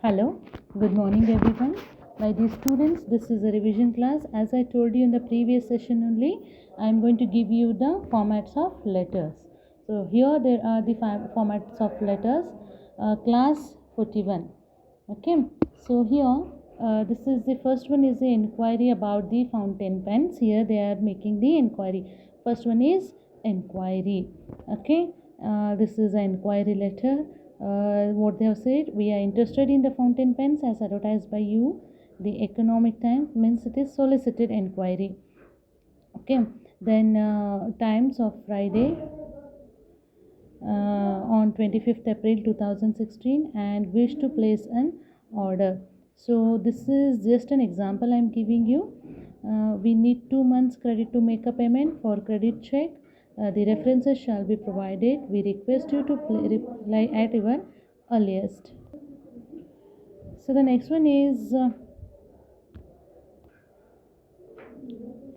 Hello, good morning everyone. My dear students, this is a revision class. As I told you in the previous session only, I am going to give you the formats of letters. So here there are the formats of letters, class 41. Okay, so here this is the first one is the inquiry about the fountain pens. Here they are making the inquiry. First one is inquiry. Okay, this is an inquiry letter. What they have said, we are interested in the fountain pens as advertised by you. The Economic Times means it is solicited inquiry. Okay, then Times of Friday on 25th April 2016 and wish to place an order. So this is just an example I am giving you. We need 2 months credit to make a payment. For credit check, the references shall be provided. We request you to reply at your earliest. So the next one is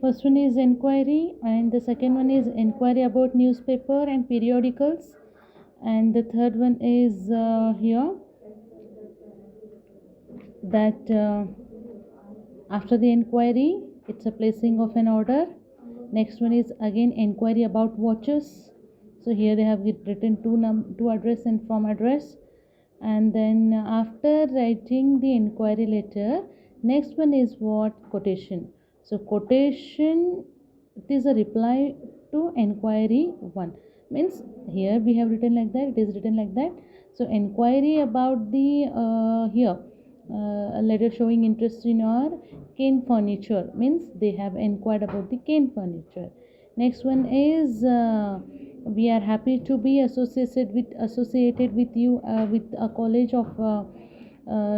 first one is inquiry, and the second one is inquiry about newspaper and periodicals, and the third one is here that after the inquiry it's a placing of an order. Next one is again inquiry about watches. So here they have written two address and from address. And then after writing the inquiry letter, next one is what? Quotation. So quotation, it is a reply to inquiry 1. Means here we have written like that, it is written like that. So inquiry about the here a letter showing interest in our cane furniture, means they have inquired about the cane furniture. Next one is we are happy to be associated with you with a college of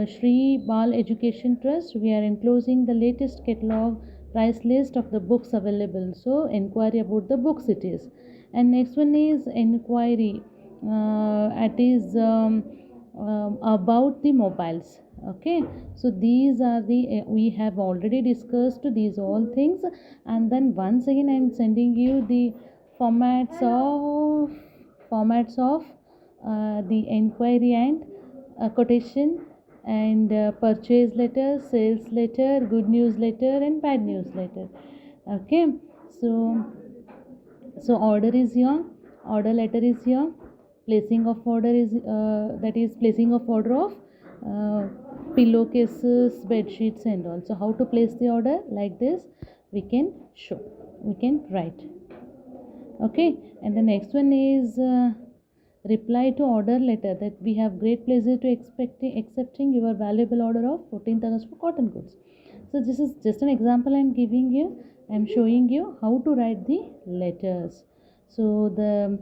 Shri Bal Education Trust. We are enclosing the latest catalog price list of the books available. So inquiry about the books it is. And next one is inquiry. It is about the mobiles. Okay, so these are the we have already discussed these all things, and then once again I am sending you the formats of the inquiry and quotation and purchase letter, sales letter, good news letter and bad news letter. Okay, so order is here, order letter is here, placing of order is that is placing of order of pillowcases, bed sheets and all. So how to place the order? Like this we can show, we can write. Okay, and the next one is reply to order letter, that we have great pleasure to accepting your valuable order of 14th August for cotton goods. So this is just an example I am giving you. I am showing you how to write the letters. So the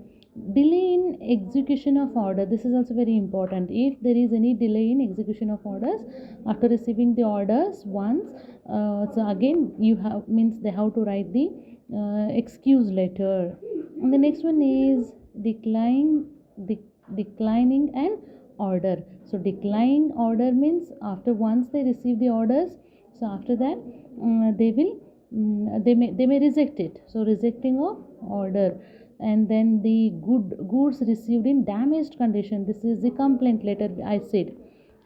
delay in execution of order, this is also very important. If there is any delay in execution of orders after receiving the orders once, so again you have means they have to write the excuse letter. And the next one is declining an order. So decline order means after once they receive the orders, so after that they may reject it. So rejecting of order. And then the goods received in damaged condition, this is the complaint letter I said.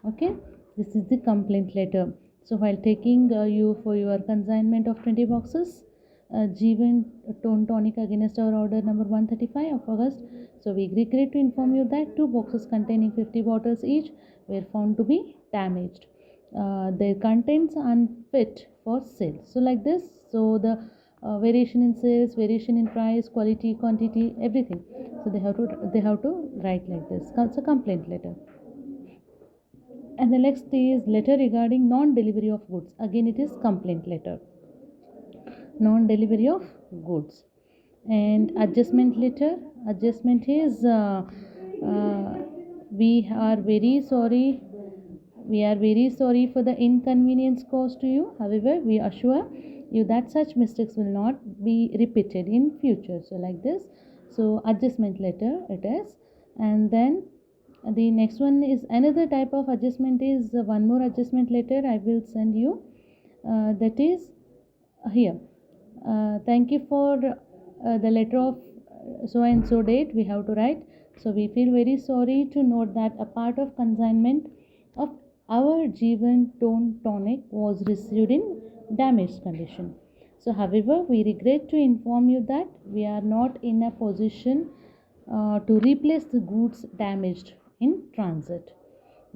Okay, this is the complaint letter. So while taking you for your consignment of 20 boxes Jeevan Tone Tonic against our order number 135 of August. So we regret to inform you that 2 boxes containing 50 bottles each were found to be damaged. Their contents unfit for sale. So like this, so the variation in sales, variation in price, quality, quantity, everything. So they have to write like this. It's a complaint letter. And the next is letter regarding non-delivery of goods. Again, it is complaint letter. Non-delivery of goods. And adjustment letter, adjustment is we are very sorry, for the inconvenience caused to you. However, we assure you that such mistakes will not be repeated in future. So like this, so adjustment letter it is. And then the next one is another type of adjustment is one more adjustment letter I will send you, that is here. Thank you for the letter of so and so date, we have to write. So we feel very sorry to note that a part of consignment of our Jeevan Tone Tonic was received in damaged condition. So, however, we regret to inform you that we are not in a position to replace the goods damaged in transit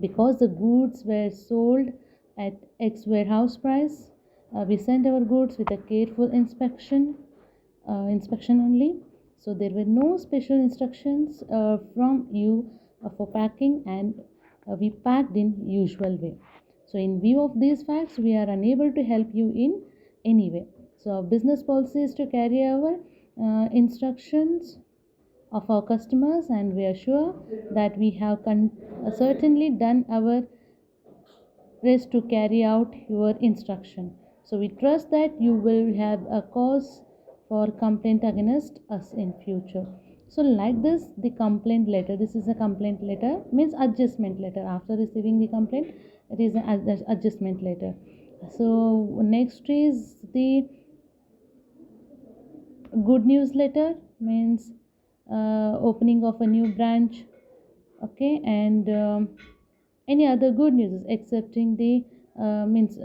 because the goods were sold at X warehouse price. We sent our goods with a careful inspection only. So there were no special instructions from you for packing, and we packed in usual way. So in view of these facts, we are unable to help you in any way. So our business policy is to carry our instructions of our customers, and we are sure that we have certainly done our best to carry out your instruction. So we trust that you will have a cause for complaint against us in future. So like this, the complaint letter, this is a complaint letter, means adjustment letter. After receiving the complaint, it is an adjustment letter. So next is the good news letter, means opening of a new branch, okay, and any other good news accepting the means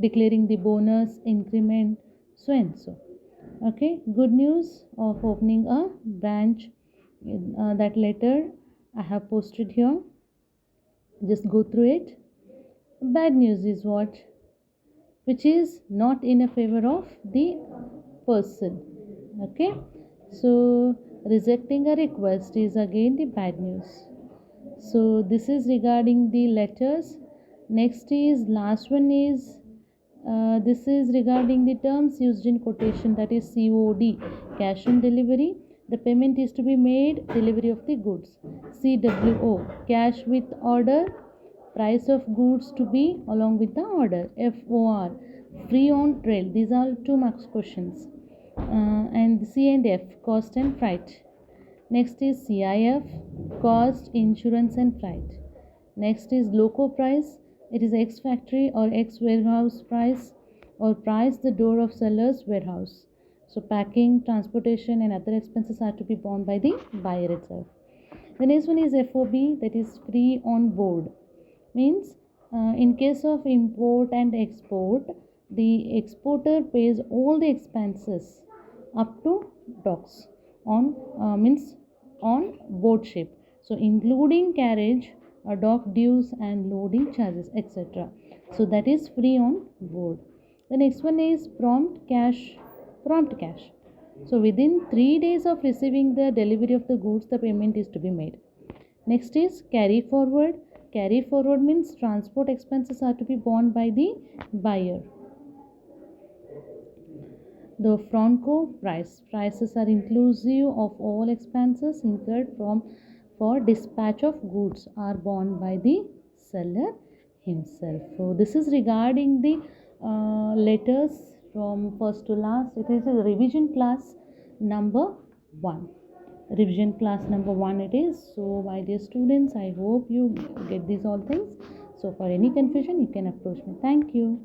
declaring the bonus increment, so and so. Okay, good news of opening a branch, that letter I have posted here, just go through it. Bad news is what, which is not in a favor of the person. Okay, so rejecting a request is again the bad news. So this is regarding the letters. Next is last one is this is regarding the terms used in quotation, that is COD, cash on delivery. The payment is to be made delivery of the goods. CWO, cash with order, price of goods to be along with the order. FOR, free on trail. These are 2 marks questions. And C and F, cost and freight. Next is CIF, cost, insurance and freight. Next is loco price. It is X factory or X warehouse price, or price the door of seller's warehouse. So packing, transportation and other expenses are to be borne by the buyer itself. The next one is FOB, that is free on board. Means in case of import and export, the exporter pays all the expenses up to docks on means on board ship, so including carriage, dock dues and loading charges, etc. So that is free on board. The next one is prompt cash. So within 3 days of receiving the delivery of the goods, the payment is to be made. Next is carry forward. Carry forward means transport expenses are to be borne by the buyer. The Franco prices are inclusive of all expenses incurred for dispatch of goods are borne by the seller himself. So this is regarding the letters from first to last. It is a revision class number 1. Revision class number 1 it is. So my dear students, I hope you get these all things. So for any confusion you can approach me. Thank you.